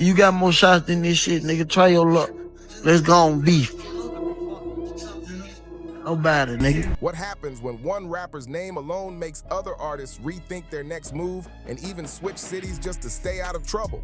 You got more shots than this shit, nigga. Try your luck. Let's go on beef. How about it, nigga? What happens when one rapper's name alone makes other artists rethink their next move and even switch cities just to stay out of trouble?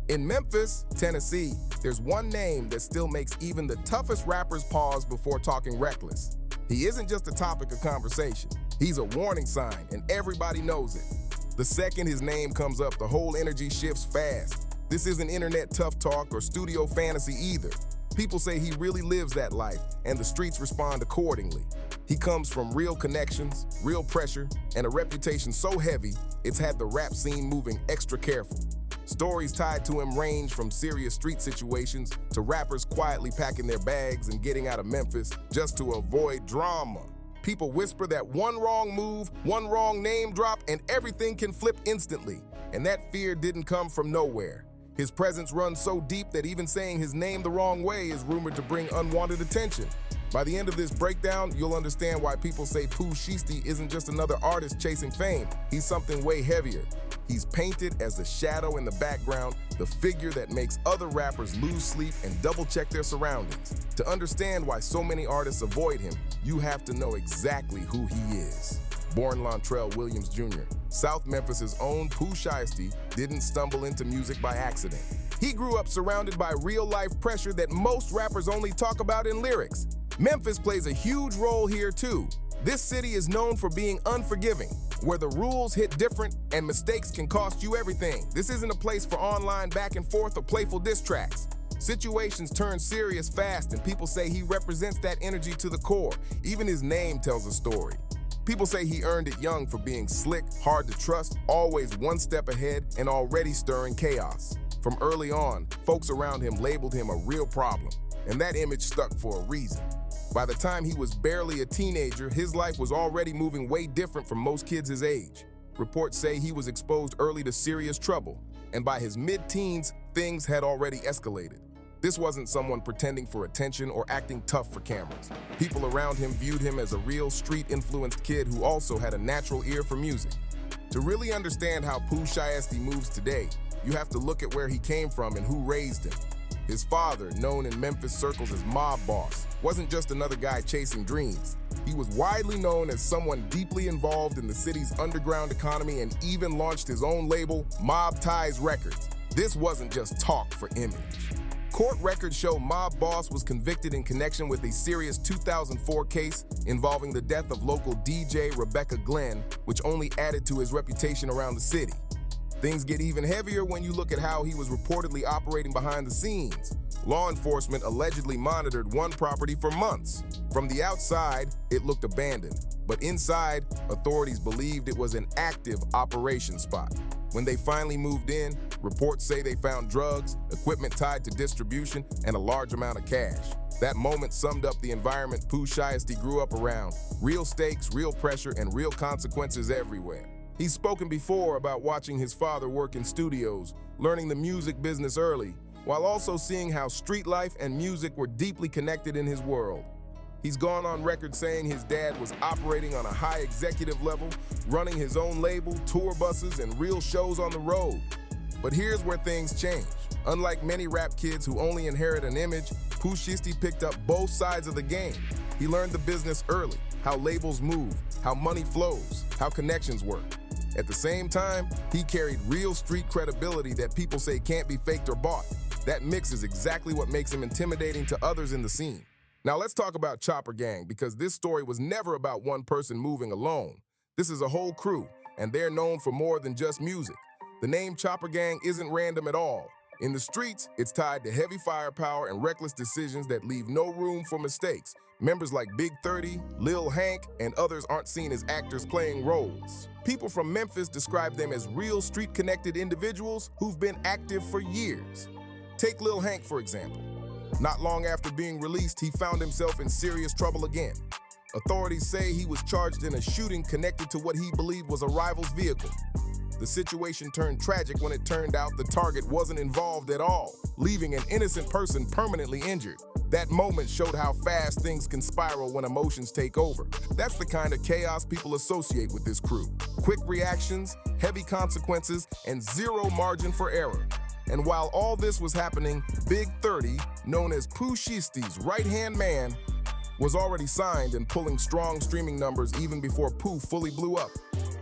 In Memphis, Tennessee, there's one name that still makes even the toughest rappers pause before talking reckless. He isn't just a topic of conversation. He's a warning sign, and everybody knows it. The second his name comes up, the whole energy shifts fast. This isn't internet tough talk or studio fantasy either. People say he really lives that life, and the streets respond accordingly. He comes from real connections, real pressure, and a reputation so heavy, it's had the rap scene moving extra careful. Stories tied to him range from serious street situations to rappers quietly packing their bags and getting out of Memphis just to avoid drama. People whisper that one wrong move, one wrong name drop, and everything can flip instantly. And that fear didn't come from nowhere. His presence runs so deep that even saying his name the wrong way is rumored to bring unwanted attention. By the end of this breakdown, you'll understand why people say Pooh Shiesty isn't just another artist chasing fame. He's something way heavier. He's painted as the shadow in the background, the figure that makes other rappers lose sleep and double-check their surroundings. To understand why so many artists avoid him, you have to know exactly who he is. Born Lontrell Williams Jr., South Memphis' own Pooh Shiesty didn't stumble into music by accident. He grew up surrounded by real-life pressure that most rappers only talk about in lyrics. Memphis plays a huge role here too. This city is known for being unforgiving, where the rules hit different and mistakes can cost you everything. This isn't a place for online back and forth or playful diss tracks. Situations turn serious fast, and people say he represents that energy to the core. Even his name tells a story. People say he earned it young for being slick, hard to trust, always one step ahead, and already stirring chaos. From early on, folks around him labeled him a real problem, and that image stuck for a reason. By the time he was barely a teenager, his life was already moving way different from most kids his age. Reports say he was exposed early to serious trouble, and by his mid-teens, things had already escalated. This wasn't someone pretending for attention or acting tough for cameras. People around him viewed him as a real street-influenced kid who also had a natural ear for music. To really understand how Pooh Shiesty moves today, you have to look at where he came from and who raised him. His father, known in Memphis circles as Mob Boss, wasn't just another guy chasing dreams. He was widely known as someone deeply involved in the city's underground economy and even launched his own label, Mob Ties Records. This wasn't just talk for image. Court records show Mob Boss was convicted in connection with a serious 2004 case involving the death of local DJ Rebecca Glenn, which only added to his reputation around the city. Things get even heavier when you look at how he was reportedly operating behind the scenes. Law enforcement allegedly monitored one property for months. From the outside, it looked abandoned, but inside, authorities believed it was an active operation spot. When they finally moved in, reports say they found drugs, equipment tied to distribution, and a large amount of cash. That moment summed up the environment Pooh Shiesty grew up around. Real stakes, real pressure, and real consequences everywhere. He's spoken before about watching his father work in studios, learning the music business early, while also seeing how street life and music were deeply connected in his world. He's gone on record saying his dad was operating on a high executive level, running his own label, tour buses, and real shows on the road. But here's where things change. Unlike many rap kids who only inherit an image, Pooh Shiesty picked up both sides of the game. He learned the business early, how labels move, how money flows, how connections work. At the same time, he carried real street credibility that people say can't be faked or bought. That mix is exactly what makes him intimidating to others in the scene. Now let's talk about Chopper Gang, because this story was never about one person moving alone. This is a whole crew, and they're known for more than just music. The name Chopper Gang isn't random at all. In the streets, it's tied to heavy firepower and reckless decisions that leave no room for mistakes. Members like Big 30, Lil Hank, and others aren't seen as actors playing roles. People from Memphis describe them as real street-connected individuals who've been active for years. Take Lil Hank, for example. Not long after being released, he found himself in serious trouble again. Authorities say he was charged in a shooting connected to what he believed was a rival's vehicle. The situation turned tragic when it turned out the target wasn't involved at all, leaving an innocent person permanently injured. That moment showed how fast things can spiral when emotions take over. That's the kind of chaos people associate with this crew. Quick reactions, heavy consequences, and zero margin for error. And while all this was happening, Big 30, known as Pooh Shiesty's right-hand man, was already signed and pulling strong streaming numbers even before Pooh fully blew up.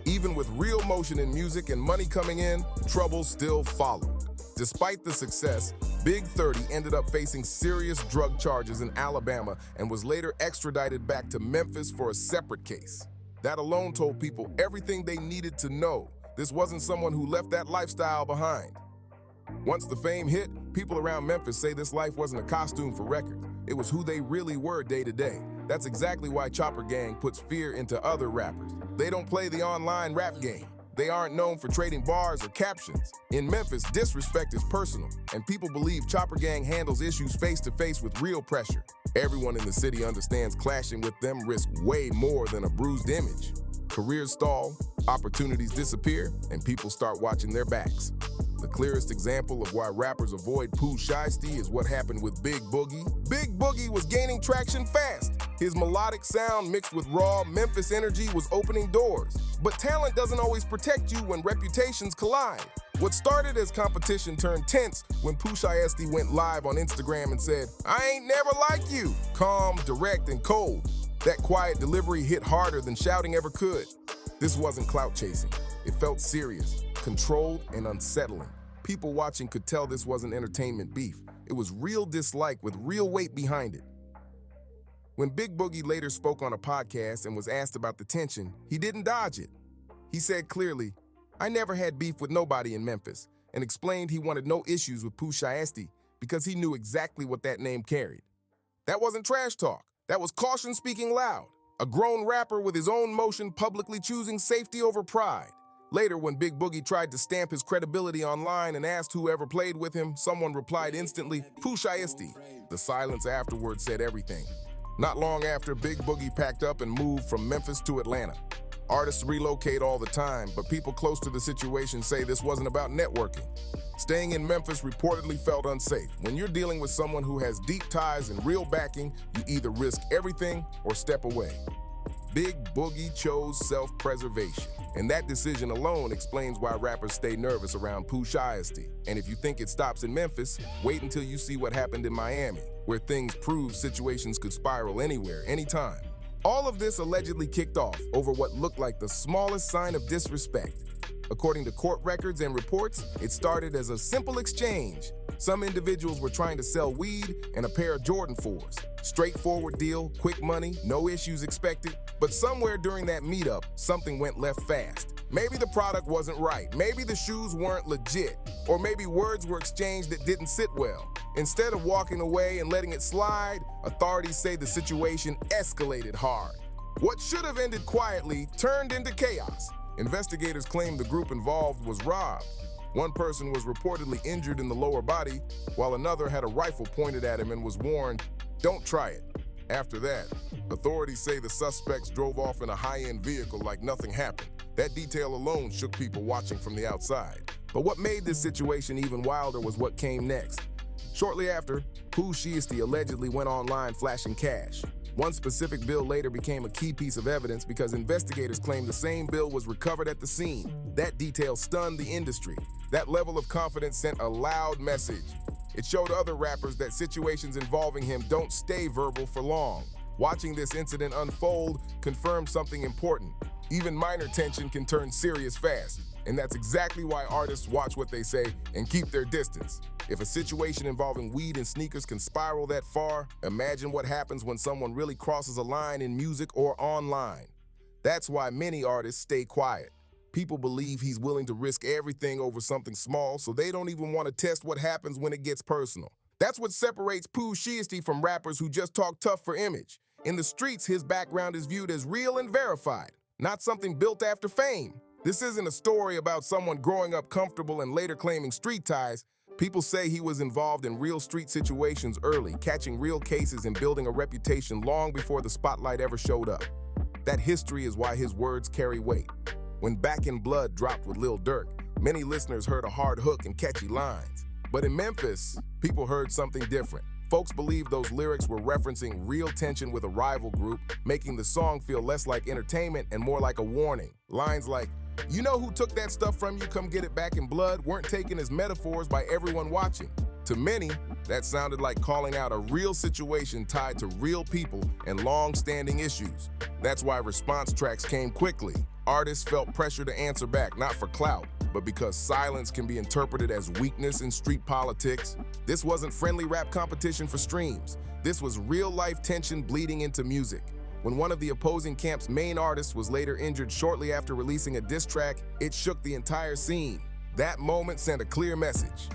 Even with real motion in music and money coming in, trouble still followed. Despite the success, Big 30 ended up facing serious drug charges in Alabama and was later extradited back to Memphis for a separate case. That alone told people everything they needed to know. This wasn't someone who left that lifestyle behind. Once the fame hit, people around Memphis say this life wasn't a costume for records. It was who they really were day to day. That's exactly why Chopper Gang puts fear into other rappers. They don't play the online rap game. They aren't known for trading bars or captions. In Memphis, disrespect is personal, and people believe Chopper Gang handles issues face-to-face with real pressure. Everyone in the city understands clashing with them risks way more than a bruised image. Careers stall, opportunities disappear, and people start watching their backs. The clearest example of why rappers avoid Pooh Shiesty is what happened with Big Boogie. Big Boogie was gaining traction fast. His melodic sound mixed with raw Memphis energy was opening doors. But talent doesn't always protect you when reputations collide. What started as competition turned tense when Pooh Shiesty went live on Instagram and said, "I ain't never like you." Calm, direct, and cold. That quiet delivery hit harder than shouting ever could. This wasn't clout chasing. It felt serious, controlled, and unsettling. People watching could tell this wasn't entertainment beef. It was real dislike with real weight behind it. When Big Boogie later spoke on a podcast and was asked about the tension, he didn't dodge it. He said clearly, "I never had beef with nobody in Memphis," and explained he wanted no issues with Pooh Shiesty because he knew exactly what that name carried. That wasn't trash talk. That was caution speaking loud. A grown rapper with his own motion publicly choosing safety over pride. Later, when Big Boogie tried to stamp his credibility online and asked whoever played with him, someone replied instantly, "Pooh Shiesty." The silence afterward said everything. Not long after, Big Boogie packed up and moved from Memphis to Atlanta. Artists relocate all the time, but people close to the situation say this wasn't about networking. Staying in Memphis reportedly felt unsafe. When you're dealing with someone who has deep ties and real backing, you either risk everything or step away. Big Boogie chose self-preservation, and that decision alone explains why rappers stay nervous around Pooh Shiesty. And if you think it stops in Memphis, wait until you see what happened in Miami, where things prove situations could spiral anywhere, anytime. All of this allegedly kicked off over what looked like the smallest sign of disrespect. According to court records and reports, it started as a simple exchange. Some individuals were trying to sell weed and a pair of Jordan 4s. Straightforward deal, quick money, no issues expected. But somewhere during that meetup, something went left fast. Maybe the product wasn't right, maybe the shoes weren't legit, or maybe words were exchanged that didn't sit well. Instead of walking away and letting it slide, authorities say the situation escalated hard. What should have ended quietly turned into chaos. Investigators claim the group involved was robbed. One person was reportedly injured in the lower body, while another had a rifle pointed at him and was warned, "Don't try it." After that, authorities say the suspects drove off in a high-end vehicle like nothing happened. That detail alone shook people watching from the outside. But what made this situation even wilder was what came next. Shortly after, Pooh Shiesty allegedly went online flashing cash. One specific bill later became a key piece of evidence because investigators claim the same bill was recovered at the scene. That detail stunned the industry. That level of confidence sent a loud message. It showed other rappers that situations involving him don't stay verbal for long. Watching this incident unfold confirmed something important. Even minor tension can turn serious fast. And that's exactly why artists watch what they say and keep their distance. If a situation involving weed and sneakers can spiral that far, imagine what happens when someone really crosses a line in music or online. That's why many artists stay quiet. People believe he's willing to risk everything over something small, so they don't even want to test what happens when it gets personal. That's what separates Pooh Shiesty from rappers who just talk tough for image. In the streets, his background is viewed as real and verified, not something built after fame. This isn't a story about someone growing up comfortable and later claiming street ties. People say he was involved in real street situations early, catching real cases and building a reputation long before the spotlight ever showed up. That history is why his words carry weight. When Back in Blood dropped with Lil Durk, many listeners heard a hard hook and catchy lines. But in Memphis, people heard something different. Folks believed those lyrics were referencing real tension with a rival group, making the song feel less like entertainment and more like a warning. Lines like, You know who took that stuff from you, come get it back in blood, weren't taken as metaphors by everyone watching. To many, that sounded like calling out a real situation tied to real people and long-standing issues. That's why response tracks came quickly. Artists felt pressure to answer back, not for clout, but because silence can be interpreted as weakness in street politics. This wasn't friendly rap competition for streams. This was real-life tension bleeding into music. When one of the opposing camp's main artists was later injured shortly after releasing a diss track, it shook the entire scene. That moment sent a clear message.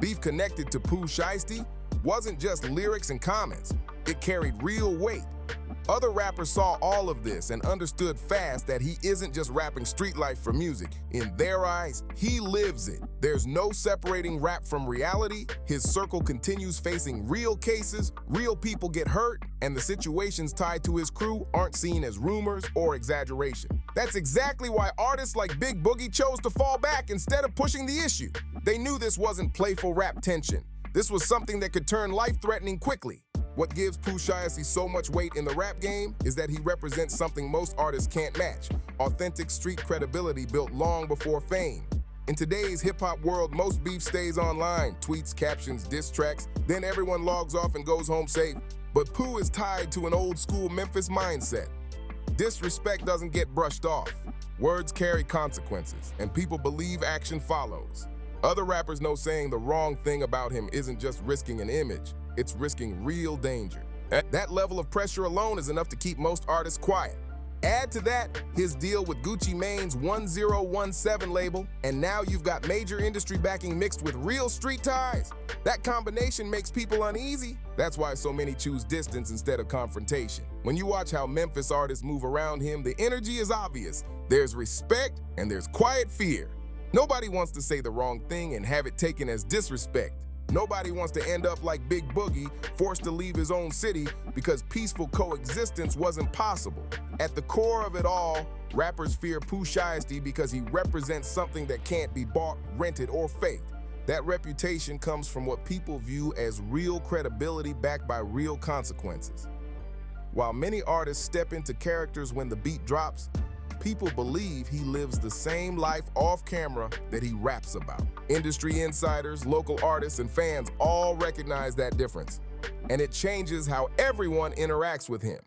Beef connected to Pooh Shiesty wasn't just lyrics and comments, it carried real weight. Other rappers saw all of this and understood fast that he isn't just rapping street life for music. In their eyes, he lives it. There's no separating rap from reality. His circle continues facing real cases, real people get hurt, and the situations tied to his crew aren't seen as rumors or exaggeration. That's exactly why artists like Big Boogie chose to fall back instead of pushing the issue. They knew this wasn't playful rap tension. This was something that could turn life-threatening quickly. What gives Pooh Shiesty so much weight in the rap game is that he represents something most artists can't match: authentic street credibility built long before fame. In today's hip-hop world, most beef stays online, tweets, captions, diss tracks, then everyone logs off and goes home safe. But Pooh is tied to an old-school Memphis mindset. Disrespect doesn't get brushed off. Words carry consequences, and people believe action follows. Other rappers know saying the wrong thing about him isn't just risking an image, it's risking real danger. That level of pressure alone is enough to keep most artists quiet. Add to that his deal with Gucci Mane's 1017 label, and now you've got major industry backing mixed with real street ties. That combination makes people uneasy. That's why so many choose distance instead of confrontation. When you watch how Memphis artists move around him, the energy is obvious. There's respect and there's quiet fear. Nobody wants to say the wrong thing and have it taken as disrespect. Nobody wants to end up like Big Boogie, forced to leave his own city because peaceful coexistence wasn't possible. At the core of it all, rappers fear Pooh Shiesty because he represents something that can't be bought, rented, or faked. That reputation comes from what people view as real credibility backed by real consequences. While many artists step into characters when the beat drops, people believe he lives the same life off camera that he raps about. Industry insiders, local artists, and fans all recognize that difference, and it changes how everyone interacts with him.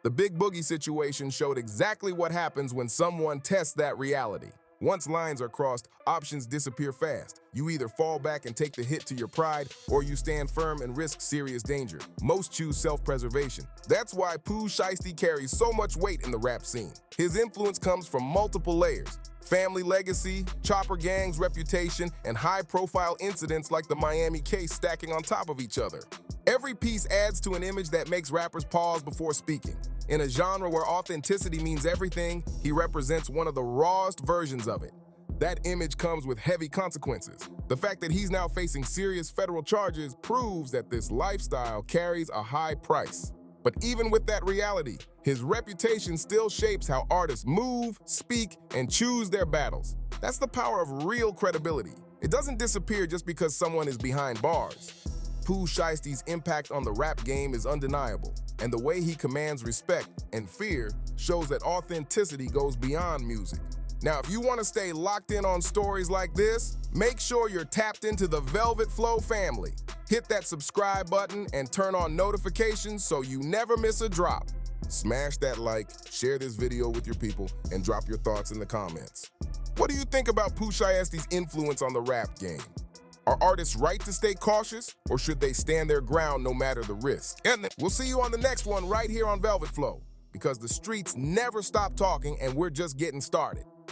The Big Boogie situation showed exactly what happens when someone tests that reality. Once lines are crossed, options disappear fast. You either fall back and take the hit to your pride, or you stand firm and risk serious danger. Most choose self-preservation. That's why Pooh Shiesty carries so much weight in the rap scene. His influence comes from multiple layers: family legacy, chopper gang's reputation, and high-profile incidents like the Miami case stacking on top of each other. Every piece adds to an image that makes rappers pause before speaking. In a genre where authenticity means everything, he represents one of the rawest versions of it. That image comes with heavy consequences. The fact that he's now facing serious federal charges proves that this lifestyle carries a high price. But even with that reality, his reputation still shapes how artists move, speak, and choose their battles. That's the power of real credibility. It doesn't disappear just because someone is behind bars. Pooh Shiesty's impact on the rap game is undeniable, and the way he commands respect and fear shows that authenticity goes beyond music. Now, if you want to stay locked in on stories like this, make sure you're tapped into the Velvet Flow family. Hit that subscribe button and turn on notifications so you never miss a drop. Smash that like, share this video with your people, and drop your thoughts in the comments. What do you think about Pooh Shiesty's influence on the rap game? Are artists right to stay cautious, or should they stand their ground no matter the risk? And we'll see you on the next one right here on Velvet Flow, because the streets never stop talking and we're just getting started.